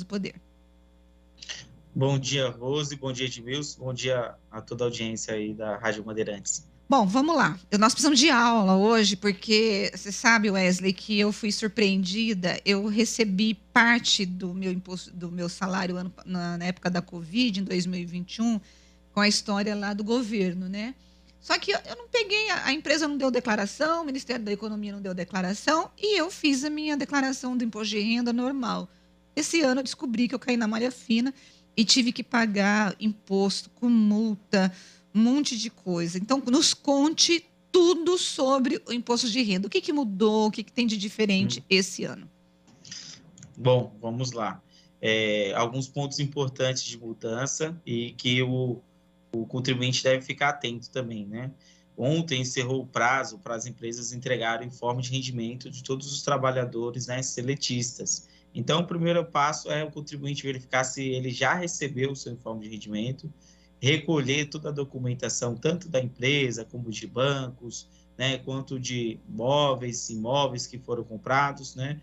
poder. Bom dia, Rose, bom dia, Edmilson, bom dia a toda a audiência aí da Rádio Bandeirantes. Bom, vamos lá. Nós precisamos de aula hoje, porque você sabe, Wesley, que eu fui surpreendida. Eu recebi parte do meu imposto, do meu salário na época da Covid, em 2021, com a história lá do governo, né? Só que eu não peguei, a empresa não deu declaração, o Ministério da Economia não deu declaração, e eu fiz a minha declaração do imposto de renda normal. Esse ano eu descobri que eu caí na malha fina e tive que pagar imposto com multa, um monte de coisa. Então, nos conte tudo sobre o imposto de renda. O que mudou, o que tem de diferente esse ano? Bom, vamos lá. Alguns pontos importantes de mudança e que o contribuinte deve ficar atento também, né? Ontem encerrou o prazo para as empresas entregarem informe de rendimento de todos os trabalhadores, né, seletistas. Então, o primeiro passo é o contribuinte verificar se ele já recebeu o seu informe de rendimento, recolher toda a documentação, tanto da empresa como de bancos, né, quanto de móveis, imóveis que foram comprados, né,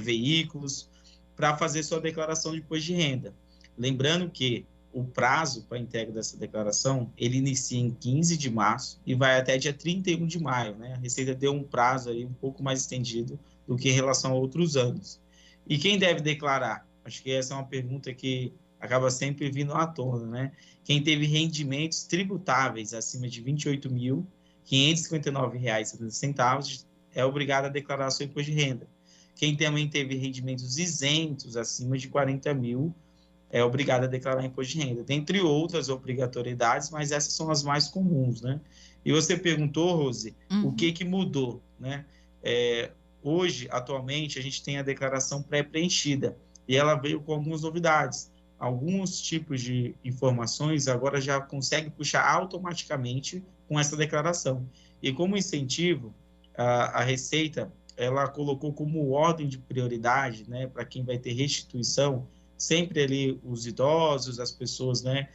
veículos, para fazer sua declaração de imposto de renda. Lembrando que o prazo para entrega dessa declaração, ele inicia em 15 de março e vai até dia 31 de maio, né? A Receita deu um prazo aí um pouco mais estendido do que em relação a outros anos. E quem deve declarar? Acho que essa é uma pergunta que acaba sempre vindo à tona, né? Quem teve rendimentos tributáveis acima de R$ 28.559,70 é obrigado a declarar seu imposto de renda. Quem também teve rendimentos isentos acima de 40 mil é obrigado a declarar imposto de renda, dentre outras obrigatoriedades, mas essas são as mais comuns, né? E você perguntou, Rose, o que mudou, né? Hoje, atualmente, a gente tem a declaração pré-preenchida e ela veio com algumas novidades. Alguns tipos de informações agora já consegue puxar automaticamente com essa declaração. E como incentivo, a Receita, ela colocou como ordem de prioridade, né, para quem vai ter restituição, sempre ali os idosos, as pessoas, né,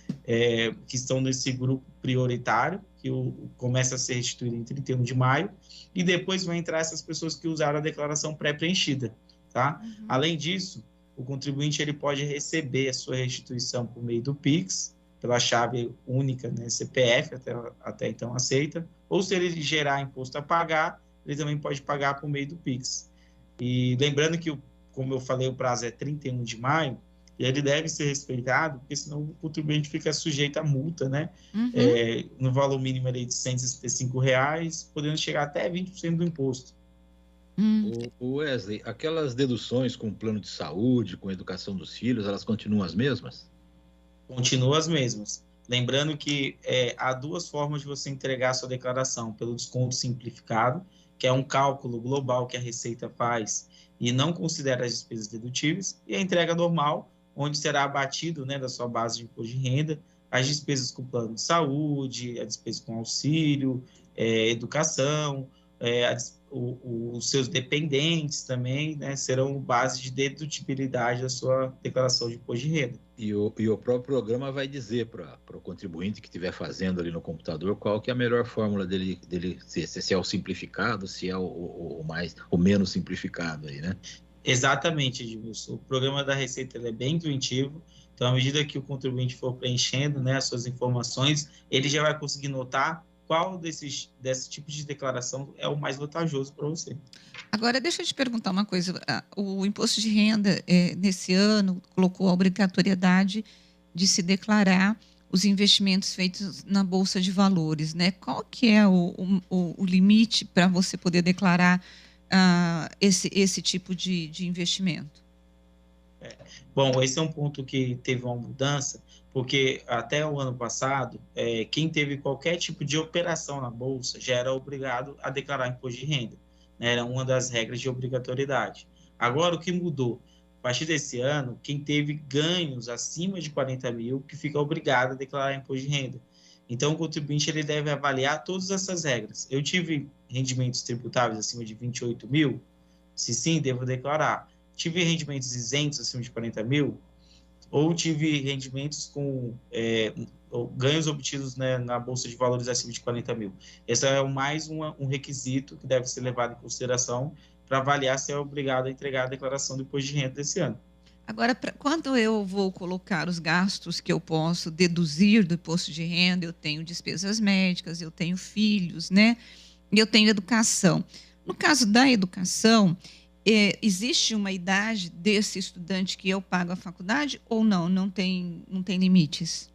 que estão nesse grupo prioritário, que começa a ser restituído em 31 de maio, e depois vai entrar essas pessoas que usaram a declaração pré-preenchida, tá? Além disso, o contribuinte ele pode receber a sua restituição por meio do Pix, pela chave única, né, CPF, até então aceita, ou se ele gerar imposto a pagar, ele também pode pagar por meio do Pix. E lembrando que, como eu falei, o prazo é 31 de maio, e ele deve ser respeitado, porque senão o contribuinte fica sujeito a multa, né? No valor mínimo ali de R$ 165, podendo chegar até 20% do imposto. O Wesley, aquelas deduções com plano de saúde, com educação dos filhos, elas continuam as mesmas? Continuam as mesmas. Lembrando que há duas formas de você entregar a sua declaração: pelo desconto simplificado, que é um cálculo global que a Receita faz e não considera as despesas dedutíveis, e a entrega normal, onde será abatido, né, da sua base de imposto de renda as despesas com plano de saúde, a despesa com auxílio, educação, os seus dependentes também, né, serão base de dedutibilidade da sua declaração de imposto de renda. E o próprio programa vai dizer para o contribuinte que estiver fazendo ali no computador qual que é a melhor fórmula dele se é o simplificado, se é o menos simplificado aí, né? Exatamente, Edmilson. O programa da Receita é bem intuitivo, então à medida que o contribuinte for preenchendo, né, as suas informações, ele já vai conseguir notar qual desse tipo de declaração é o mais vantajoso para você. Agora, deixa eu te perguntar uma coisa. O imposto de renda, nesse ano, colocou a obrigatoriedade de se declarar os investimentos feitos na Bolsa de Valores, né? Qual que é o limite para você poder declarar esse tipo de investimento? Bom, esse é um ponto que teve uma mudança, porque até o ano passado, quem teve qualquer tipo de operação na Bolsa já era obrigado a declarar imposto de renda, né? Era uma das regras de obrigatoriedade. Agora, o que mudou? A partir desse ano, quem teve ganhos acima de 40 mil, que fica obrigado a declarar imposto de renda. Então, o contribuinte ele deve avaliar todas essas regras. Eu tive rendimentos tributáveis acima de 28 mil? Se sim, devo declarar. Tive rendimentos isentos acima de 40 mil? Ou tive rendimentos com ganhos obtidos, né, na Bolsa de Valores acima de 40 mil? Esse é mais um requisito que deve ser levado em consideração para avaliar se é obrigado a entregar a declaração do imposto de renda desse ano. Agora, quando eu vou colocar os gastos que eu posso deduzir do imposto de renda, eu tenho despesas médicas, eu tenho filhos, né? E eu tenho educação. No caso da educação, existe uma idade desse estudante que eu pago a faculdade ou não? Não tem limites?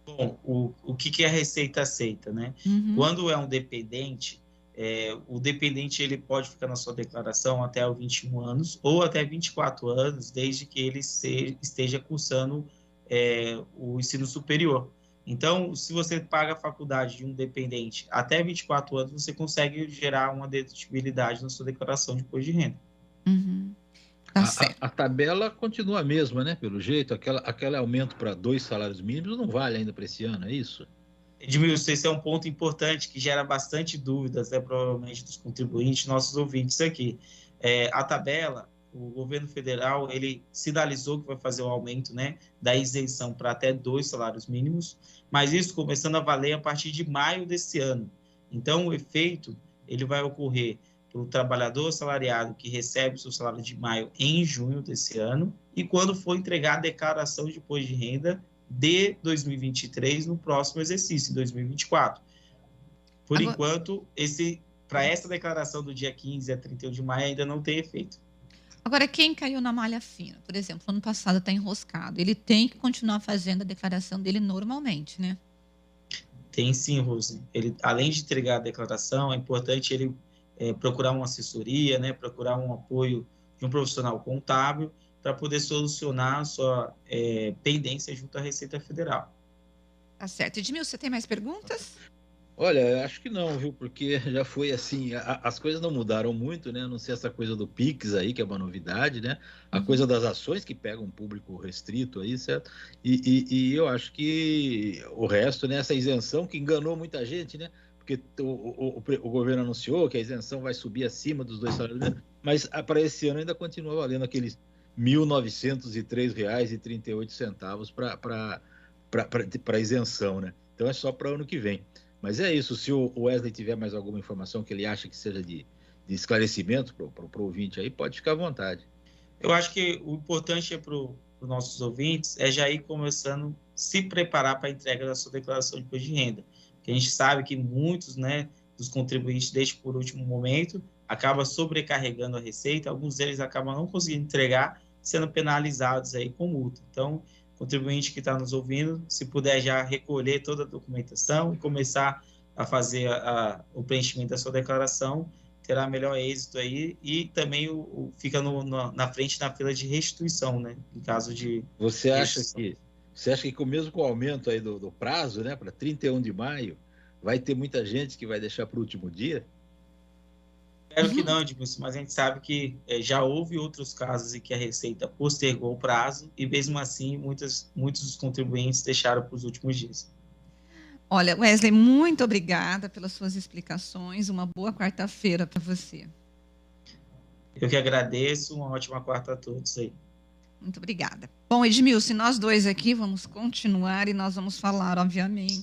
Bom, o que a Receita aceita, né? Uhum. Quando é um dependente, o dependente ele pode ficar na sua declaração até os 21 anos ou até 24 anos, desde que ele esteja cursando o ensino superior. Então, se você paga a faculdade de um dependente até 24 anos, você consegue gerar uma dedutibilidade na sua declaração de imposto de renda. Uhum. Tá A, certo. a tabela continua a mesma, né? Pelo jeito, aquele aumento para 2 salários mínimos não vale ainda para esse ano, é isso? Edmilson, esse é um ponto importante que gera bastante dúvidas, né, provavelmente dos contribuintes, nossos ouvintes aqui. A tabela, o governo federal, ele sinalizou que vai fazer o aumento, né, da isenção para até 2 salários mínimos, mas isso começando a valer a partir de maio desse ano. Então, o efeito, ele vai ocorrer para o trabalhador assalariado que recebe seu salário de maio em junho desse ano, e quando for entregar a declaração de imposto de renda de 2023 no próximo exercício, em 2024. Por Agora, enquanto, para essa declaração do dia 15 a 31 de maio ainda não tem efeito. agora, quem caiu na malha fina, por exemplo, ano passado está enroscado, ele tem que continuar fazendo a declaração dele normalmente, né? Tem sim, Rose. Ele, além de entregar a declaração, é importante ele procurar uma assessoria, né, procurar um apoio de um profissional contábil para poder solucionar a sua pendência junto à Receita Federal. Tá certo. Edmilson, você tem mais perguntas? Olha, acho que não, viu? Porque já foi assim, as coisas não mudaram muito, né? A não ser essa coisa do Pix aí, que é uma novidade, né? A Uhum. coisa das ações que pega um público restrito aí, certo? E eu acho que o resto, né? Essa isenção que enganou muita gente, né? Porque o governo anunciou que a isenção vai subir acima dos 2 salários mínimos, mas para esse ano ainda continua valendo aqueles R$ 1.903,38 para isenção, né? Então é só para o ano que vem. Mas é isso, se o Wesley tiver mais alguma informação que ele acha que seja de esclarecimento para o ouvinte aí, pode ficar à vontade. Eu acho que o importante para os nossos ouvintes é já ir começando a se preparar para a entrega da sua declaração de imposto de renda. Porque a gente sabe que muitos, né, dos contribuintes deixam por último momento, acaba sobrecarregando a receita, alguns deles acabam não conseguindo entregar, sendo penalizados aí com multa. Então, contribuinte que está nos ouvindo, se puder já recolher toda a documentação e começar a fazer o preenchimento da sua declaração, terá melhor êxito aí e também fica na frente na fila de restituição, né? Em caso de Você acha restituição. que mesmo com o aumento aí do prazo, né, para 31 de maio, vai ter muita gente que vai deixar para o último dia? Espero que não, Edmilson, mas a gente sabe que já houve outros casos em que a Receita postergou o prazo e mesmo assim muitos dos contribuintes deixaram para os últimos dias. Olha, Wesley, muito obrigada pelas suas explicações. Uma boa quarta-feira para você. Eu que agradeço, uma ótima quarta a todos aí. Muito obrigada. Bom, Edmilson, nós dois aqui vamos continuar e nós vamos falar, obviamente,